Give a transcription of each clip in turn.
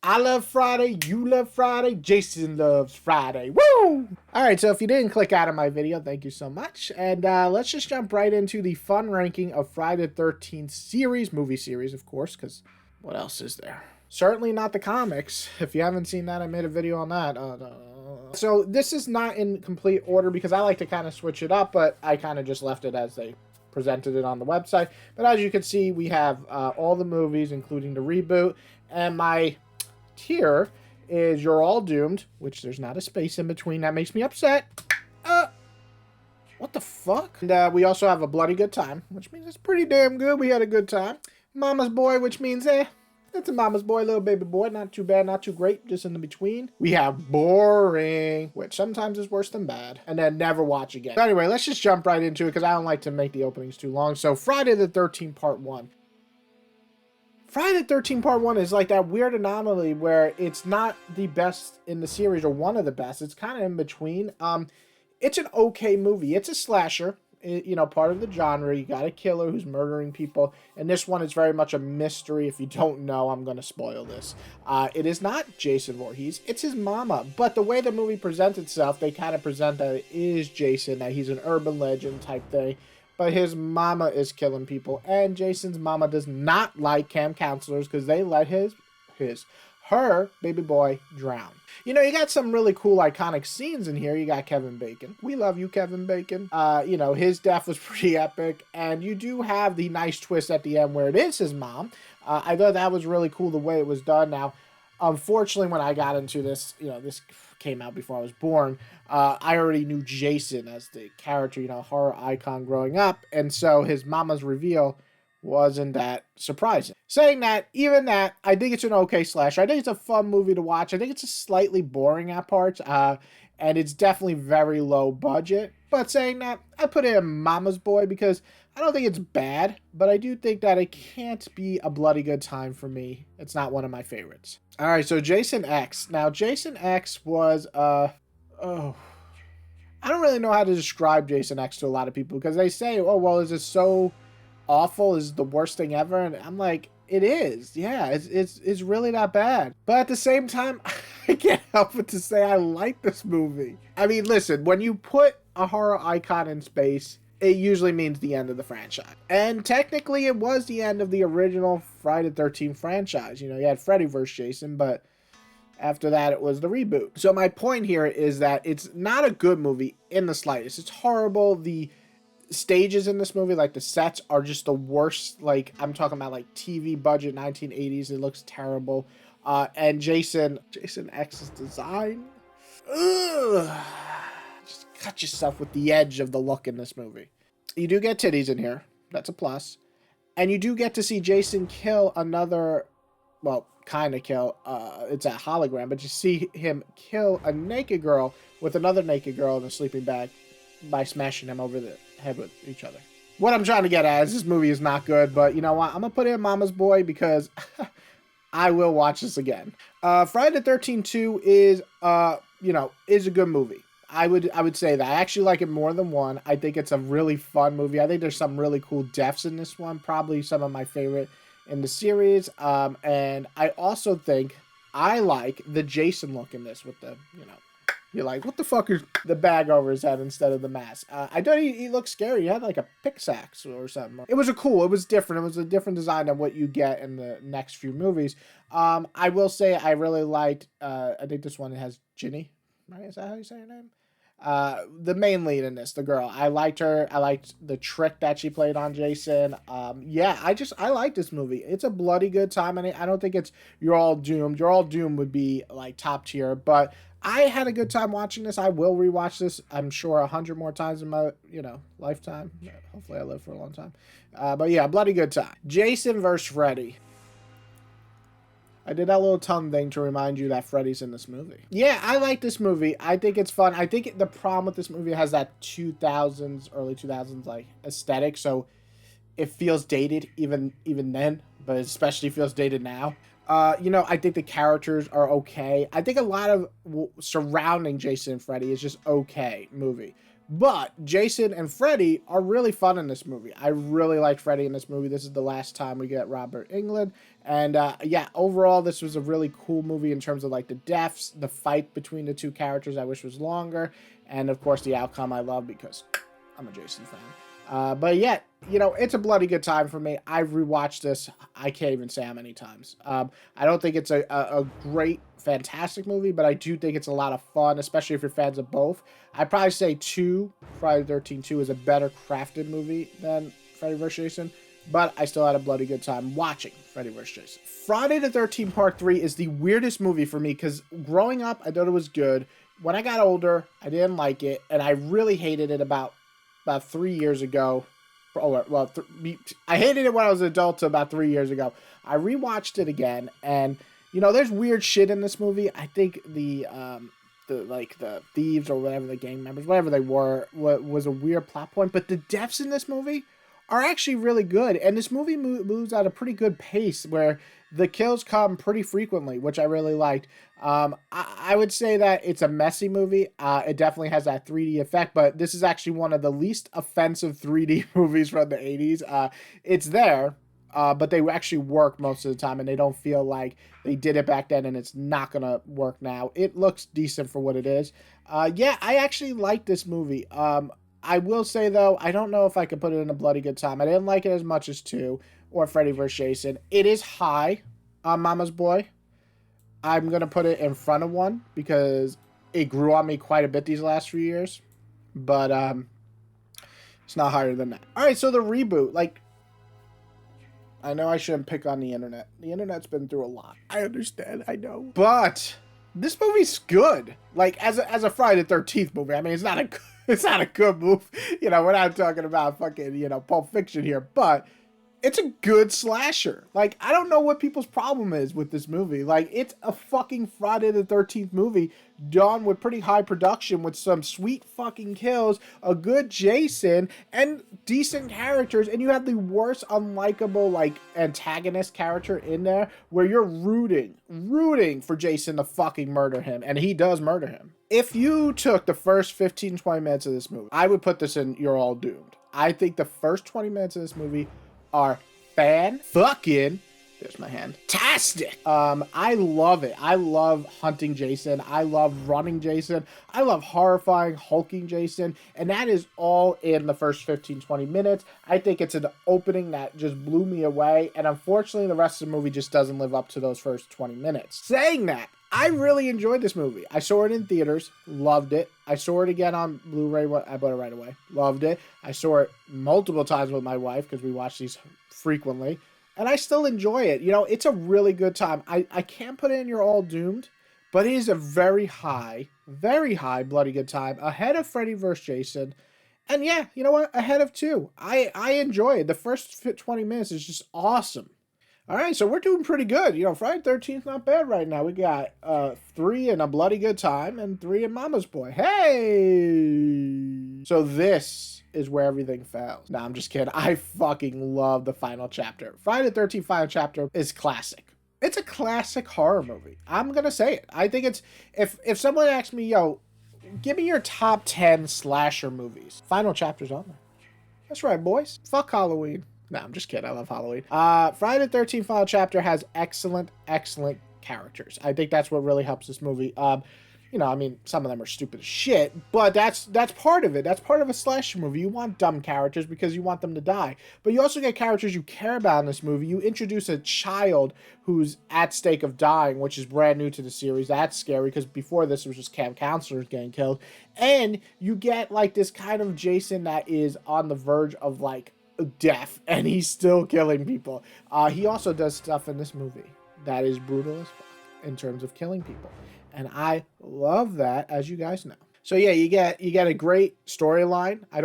I love Friday, you love Friday, Jason loves Friday. Woo! Alright, so if you didn't click out of my video, thank you so much. And let's just jump right into the fun ranking of Friday the 13th series, movie series, of course, because what else is there? Certainly not the comics. If you haven't seen that, I made a video on that. So this is not in complete order because I like to kind of switch it up, but I kind of just left it as they presented it on the website. But as you can see, we have all the movies, including the reboot, and my tier is You're All Doomed, which there's not a space in between. That makes me upset. What the fuck? And we also have A Bloody Good Time, which means it's pretty damn good. We had a good time. Mama's Boy, which means, it's a mama's boy, little baby boy. Not too bad, not too great, just in the between. We have Boring, which sometimes is worse than bad. And then Never Watch Again. So anyway, let's just jump right into it because I don't like to make the openings too long. So Friday the 13th Part 1. Friday the 13th Part 1 is like that weird anomaly where it's not the best in the series or one of the best. It's kind of in between. It's an okay movie. It's a slasher. You know, part of the genre. You got a killer who's murdering people, and this one is very much a mystery. If you don't know, I'm going to spoil this. It is not Jason Voorhees, it's his mama, but the way the movie presents itself, they kind of present that it is Jason, that he's an urban legend type thing, but his mama is killing people, and Jason's mama does not like camp counselors because they let her baby boy drown. You know, you got some really cool iconic scenes in here. You got Kevin Bacon. We love you, Kevin Bacon. You know, his death was pretty epic. And you do have the nice twist at the end where it is his mom. I thought that was really cool the way it was done. Now, unfortunately, when I got into this, you know, this came out before I was born. I already knew Jason as the character, you know, horror icon growing up. And so his mama's reveal wasn't that surprising. Saying that, even that, I think it's an okay slasher. I think it's a fun movie to watch. I think it's slightly boring at parts, and it's definitely very low budget. But saying that, I put it in Mama's Boy because I don't think it's bad, but I do think that it can't be a bloody good time for me. It's not one of my favorites. All right, so Jason X. Now, Jason X was, I don't really know how to describe Jason X to a lot of people because they say, oh, well, is it so awful, is the worst thing ever? And I'm like, it is. Yeah, it's really not bad. But at the same time, I can't help but to say I like this movie. I mean, listen, when you put a horror icon in space, it usually means the end of the franchise. And technically, it was the end of the original Friday the 13th franchise. You know, you had Freddy vs. Jason, but after that, it was the reboot. So my point here is that it's not a good movie in the slightest. It's horrible. The stages in this movie, like the sets, are just the worst. Like, I'm talking about like TV budget 1980s. It looks terrible. And Jason X's design, just cut yourself with the edge of the look in this movie. You do get titties in here, that's a plus, and you do get to see Jason kill another, well, kind of kill, it's a hologram, but you see him kill a naked girl with another naked girl in a sleeping bag by smashing them over the head with each other. What I'm trying to get at is this movie is not good, but you know what? I'm going to put it in Mama's Boy because I will watch this again. Friday the 13th 2 is, you know, is a good movie. I would say that. I actually like it more than one. I think it's a really fun movie. I think there's some really cool deaths in this one. Probably some of my favorite in the series. And I also think I like the Jason look in this with the, you know, you're like, what the fuck is the bag over his head instead of the mask? I thought he looked scary. He had like a pickaxe or something. It was it was different. It was a different design than what you get in the next few movies. I will say I really liked, I think this one has Ginny, right? Is that how you say her name? The main lead in this, the girl. I liked her. I liked the trick that she played on Jason. Yeah, I like this movie. It's a bloody good time, and I don't think it's You're All Doomed. You're All Doomed would be like top tier, but I had a good time watching this. I will rewatch this, I'm sure, 100 more times in my, you know, lifetime. Hopefully I live for a long time. But yeah, bloody good time. Jason vs. Freddy. I did that little tongue thing to remind you that Freddy's in this movie. Yeah, I like this movie. I think it's fun. I think the problem with this movie has that 2000s, early 2000s like aesthetic, so it feels dated even then, but especially feels dated now. You know, I think the characters are okay. I think a lot of surrounding Jason and Freddy is just okay movie. But Jason and Freddy are really fun in this movie. I really liked Freddy in this movie. This is the last time we get Robert Englund. And yeah, overall, this was a really cool movie in terms of like the deaths, the fight between the two characters I wish was longer, and of course the outcome I love because I'm a Jason fan. But yeah, you know, it's a bloody good time for me. I've rewatched this. I can't even say how many times. I don't think it's a great, fantastic movie, but I do think it's a lot of fun, especially if you're fans of both. I'd probably say Friday the 13th 2 is a better crafted movie than Freddy vs. Jason, but I still had a bloody good time watching Freddy vs. Jason. Friday the 13th Part 3 is the weirdest movie for me because growing up, I thought it was good. When I got older, I didn't like it, and I really hated it about 3 years ago. Oh, well, I hated it when I was an adult to about 3 years ago. I rewatched it again, and, you know, there's weird shit in this movie. I think the thieves or whatever, the gang members, whatever they were, was a weird plot point. But the deaths in this movie are actually really good. And this movie moves at a pretty good pace where the kills come pretty frequently, which I really liked. I would say that it's a messy movie. It definitely has that 3D effect, but this is actually one of the least offensive 3D movies from the 80s. It's there, but they actually work most of the time, and they don't feel like they did it back then and it's not going to work now. It looks decent for what it is. Yeah, I actually like this movie. I will say, though, I don't know if I could put it in a bloody good time. I didn't like it as much as 2 or Freddy vs. Jason. It is high on Mama's Boy. I'm going to put it in front of 1 because it grew on me quite a bit these last few years. But it's not higher than that. All right, so the reboot. Like, I know I shouldn't pick on the internet. The internet's been through a lot. I understand, I know. But this movie's good. Like, as a Friday the 13th movie. I mean, it's not a good movie. You know, we're not talking about fucking, you know, Pulp Fiction here. But it's a good slasher. Like, I don't know what people's problem is with this movie. Like, it's a fucking Friday the 13th movie done with pretty high production with some sweet fucking kills, a good Jason, and decent characters. And you have the worst unlikable, like, antagonist character in there where you're rooting for Jason to fucking murder him. And he does murder him. If you took the first 15-20 minutes of this movie, I would put this in You're All Doomed. I think the first 20 minutes of this movie are fucking there's my hand tastic. I love it. I love hunting Jason. I love running Jason. I love horrifying hulking Jason, and that is all in the first 15-20 minutes. I think it's an opening that just blew me away, and unfortunately the rest of the movie just doesn't live up to those first 20 minutes. Saying that, I really enjoyed this movie. I saw it in theaters, loved it. I saw it again on Blu-ray. I bought it right away, loved it. I saw it multiple times with my wife because we watch these frequently, and I still enjoy it. You know, it's a really good time. I can't put it in You're All Doomed, but it is a very high bloody good time, ahead of Freddy vs. Jason. And yeah, you know what? Ahead of 2. I enjoy it. The first 20 minutes is just awesome. All right, so we're doing pretty good. You know, Friday the 13th, not bad right now. We got 3 in A Bloody Good Time and 3 in Mama's Boy. Hey! So this is where everything fails. Nah, I'm just kidding. I fucking love the final chapter. Friday the 13th final chapter is classic. It's a classic horror movie. I'm going to say it. I think it's... If someone asks me, yo, give me your top 10 slasher movies, final chapter's on there. That's right, boys. Fuck Halloween. No, I'm just kidding. I love Halloween. Friday the 13th final chapter has excellent characters. I think that's what really helps this movie. You know, I mean, some of them are stupid as shit, but that's part of it. That's part of a slasher movie. You want dumb characters because you want them to die. But you also get characters you care about in this movie. You introduce a child who's at stake of dying, which is brand new to the series. That's scary because before this, it was just camp counselors getting killed. And you get, like, this kind of Jason that is on the verge of, like, death, and he's still killing people. He also does stuff in this movie that is brutal as fuck in terms of killing people, and I love that, as you guys know. So yeah, you get a great storyline. I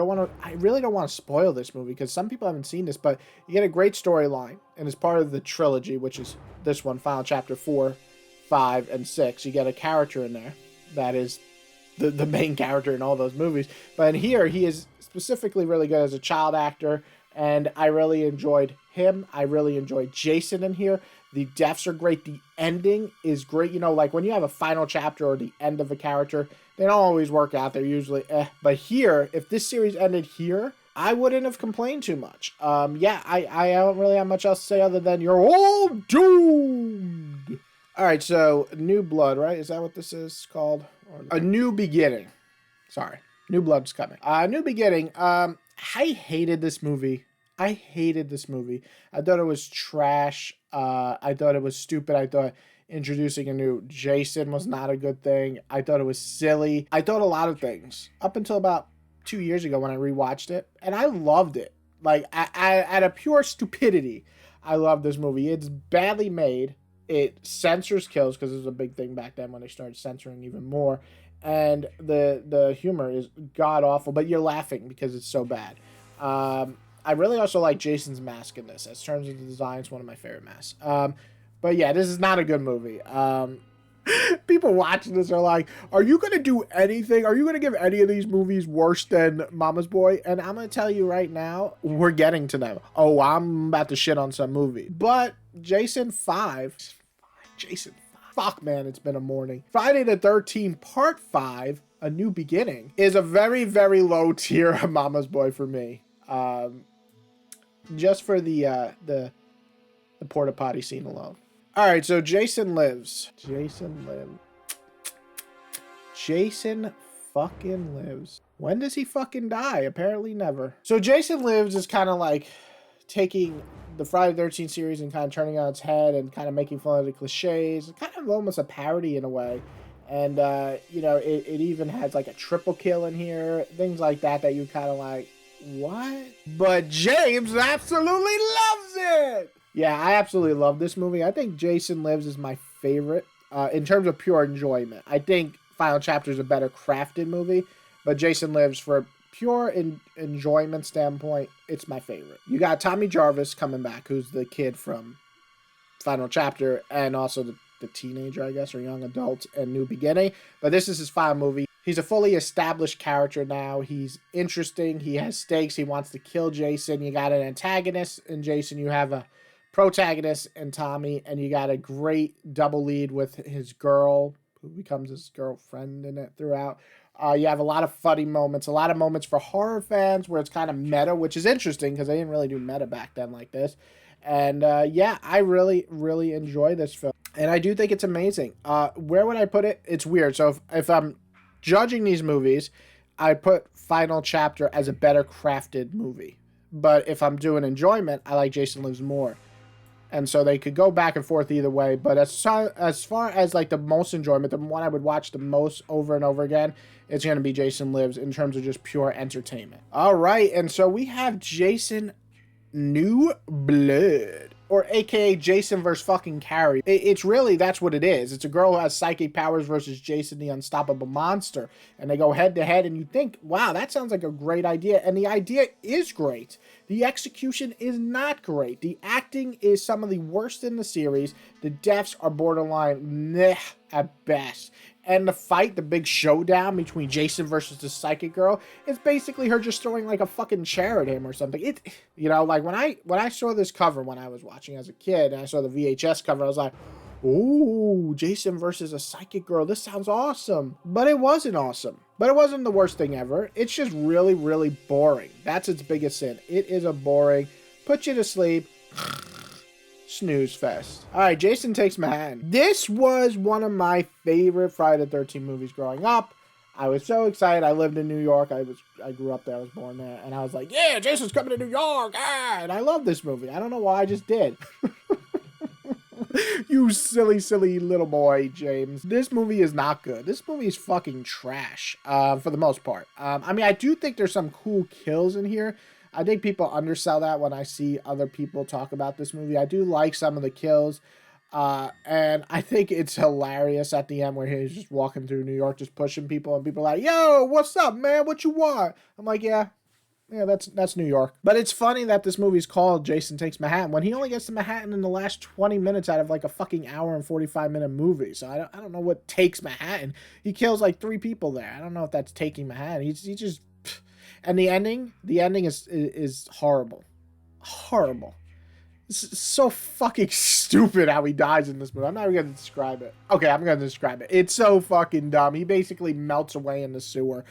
really don't want to spoil this movie because some people haven't seen this, but you get a great storyline, and as part of the trilogy, which is this one, final chapter 4, 5, and 6, you get a character in there that is the main character in all those movies. But in here, he is specifically really good as a child actor, and I really enjoyed him. I really enjoyed Jason in here. The deaths are great. The ending is great. You know, like when you have a final chapter or the end of a character, they don't always work out. They're usually But here, if this series ended here, I wouldn't have complained too much. Yeah, I don't really have much else to say other than you're all doomed. All right, so New Blood, right? Is that what this is called? A New Beginning. Sorry. New Blood's coming. New Beginning. I hated this movie. I hated this movie. I thought it was trash. I thought it was stupid. I thought introducing a new Jason was not a good thing. I thought it was silly. I thought a lot of things up until about 2 years ago when I rewatched it, and I loved it. Like, out of pure stupidity, I love this movie. It's badly made. It censors kills, because it was a big thing back then when they started censoring even more. And the humor is god-awful, but you're laughing because it's so bad. I really also like Jason's mask in this. As terms of the design, it's one of my favorite masks. But yeah, this is not a good movie. People watching this are like, are you going to do anything? Are you going to give any of these movies worse than Mama's Boy? And I'm going to tell you right now, we're getting to them. Oh, I'm about to shit on some movie. But Jason 5... Jason 5. Fuck, man, it's been a morning. Friday the 13th, Part 5, A New Beginning, is a very, very low tier of Mama's Boy for me. Just for the porta potty scene alone. All right, so Jason lives. Jason fucking lives. When does he fucking die? Apparently never. So Jason Lives is kind of like taking the Friday the 13th series and kind of turning it on its head and kind of making fun of the cliches. Kind of almost a parody in a way. And, you know, it even has like a triple kill in here. Things like that you kind of like, what? But James absolutely loves it. Yeah, I absolutely love this movie. I think Jason Lives is my favorite in terms of pure enjoyment. I think Final Chapter is a better crafted movie, but Jason Lives, for pure enjoyment standpoint, it's my favorite. You got Tommy Jarvis coming back, who's the kid from Final Chapter, and also the teenager, I guess, or young adult in New Beginning. But this is his final movie. He's a fully established character now. He's interesting. He has stakes. He wants to kill Jason. You got an antagonist in Jason. You have a protagonist in Tommy. And you got a great double lead with his girl, who becomes his girlfriend in it throughout. You have a lot of funny moments. A lot of moments for horror fans where it's kind of meta, which is interesting because they didn't really do meta back then like this. And yeah, I really, really enjoy this film. And I do think it's amazing. Where would I put it? It's weird. So if I'm judging these movies, I put Final Chapter as a better crafted movie. But if I'm doing enjoyment, I like Jason Lives more. And so they could go back and forth either way. But as far as like the most enjoyment, the one I would watch the most over and over again, it's going to be Jason Lives in terms of just pure entertainment. All right. And so we have Jason New Blood, or aka Jason versus fucking Carrie. It's really, that's what it is. It's a girl who has psychic powers versus Jason the unstoppable monster, and they go head to head, and you think, wow, that sounds like a great idea. And the idea is great. The execution is not great. The acting is some of the worst in the series. The deaths are borderline meh at best. And the fight, the big showdown between Jason versus the psychic girl, it's basically her just throwing like a fucking chair at him or something. It, you know, like when I saw this cover when I was watching as a kid, and I saw the VHS cover, I was like, ooh, Jason versus a psychic girl. This sounds awesome. But it wasn't awesome. But it wasn't the worst thing ever. It's just really, really boring. That's its biggest sin. It is a boring, put you to sleep, snooze fest. All right, Jason Takes Manhattan. This was one of my favorite Friday the 13th movies growing up. I was so excited. I lived in New York. I grew up there. I was born there. And I was like, yeah, Jason's coming to New York. Ah! And I love this movie. I don't know why, I just did. You silly, silly little boy, James. This movie is not good. This movie is fucking trash, for the most part. I mean, I do think there's some cool kills in here. I think people undersell that when I see other people talk about this movie. I do like some of the kills. And I think it's hilarious at the end where he's just walking through New York, just pushing people, and people are like, yo, what's up, man? What you want? I'm like, yeah, that's New York. But it's funny that this movie's called Jason Takes Manhattan when he only gets to Manhattan in the last 20 minutes out of like a fucking hour and 45-minute movie. So I don't know what takes Manhattan. He kills like 3 people there. I don't know if that's taking Manhattan. He just, and the ending is horrible. Horrible. It's so fucking stupid how he dies in this movie. I'm not even gonna describe it. Okay, I'm gonna describe it. It's so fucking dumb. He basically melts away in the sewer.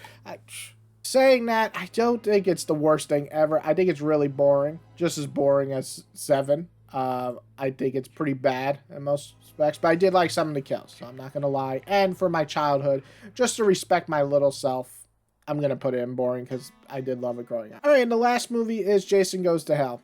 Saying that, I don't think it's the worst thing ever. I think it's really boring. Just as boring as 7. I think it's pretty bad in most respects. But I did like some of the kills, so I'm not gonna lie. And for my childhood, just to respect my little self, I'm gonna put it in boring because I did love it growing up. Alright, and the last movie is Jason Goes to Hell.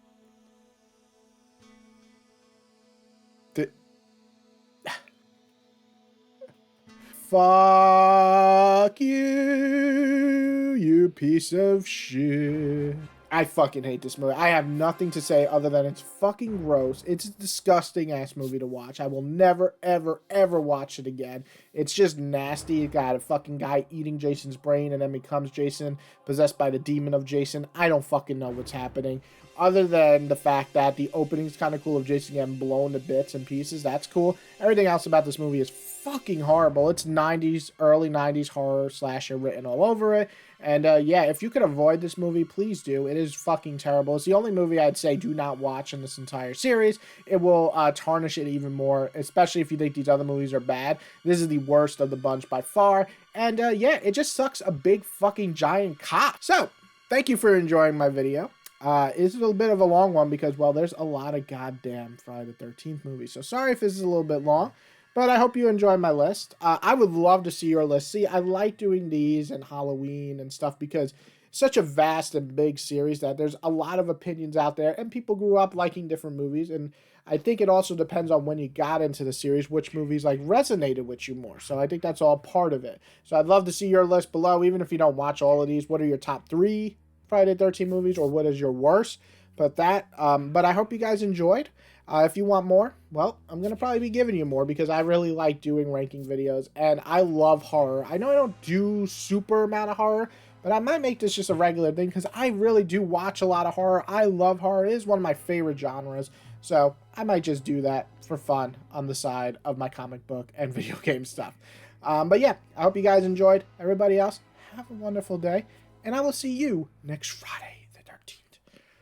Fuck you, you piece of shit. I fucking hate this movie. I have nothing to say other than it's fucking gross. It's a disgusting ass movie to watch. I will never, ever, ever watch it again. It's just nasty. You got a fucking guy eating Jason's brain and then becomes Jason, possessed by the demon of Jason. I don't fucking know what's happening. Other than the fact that the opening's kind of cool of Jason getting blown to bits and pieces. That's cool. Everything else about this movie is fucking horrible. It's 90s, early 90s horror slasher written all over it. And yeah, if you could avoid this movie, please do. It is fucking terrible. It's the only movie I'd say do not watch in this entire series. It will tarnish it even more, especially if you think these other movies are bad. This is the worst of the bunch by far. And yeah, it just sucks a big fucking giant cock. So, thank you for enjoying my video. It's a little bit of a long one because, well, there's a lot of goddamn Friday the 13th movies. So sorry if this is a little bit long, but I hope you enjoy my list. I would love to see your list. See, I like doing these and Halloween and stuff because it's such a vast and big series that there's a lot of opinions out there and people grew up liking different movies. And I think it also depends on when you got into the series, which movies like resonated with you more. So I think that's all part of it. So I'd love to see your list below, even if you don't watch all of these. What are your top 3 Friday 13 movies, or what is your worst? But I hope you guys enjoyed. If you want more, well, I'm gonna probably be giving you more because I really like doing ranking videos and I love horror. I know I don't do super amount of horror, but I might make this just a regular thing because I really do watch a lot of horror. I love horror. It is one of my favorite genres. So I might just do that for fun on the side of my comic book and video game stuff. But yeah, I hope you guys enjoyed. Everybody else, have a wonderful day. And I will see you next Friday the 13th.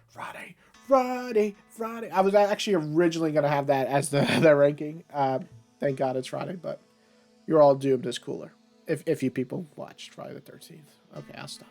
Friday. I was actually originally going to have that as the ranking. Thank God it's Friday, but you're all doomed as cooler. If you people watched Friday the 13th. Okay, I'll stop.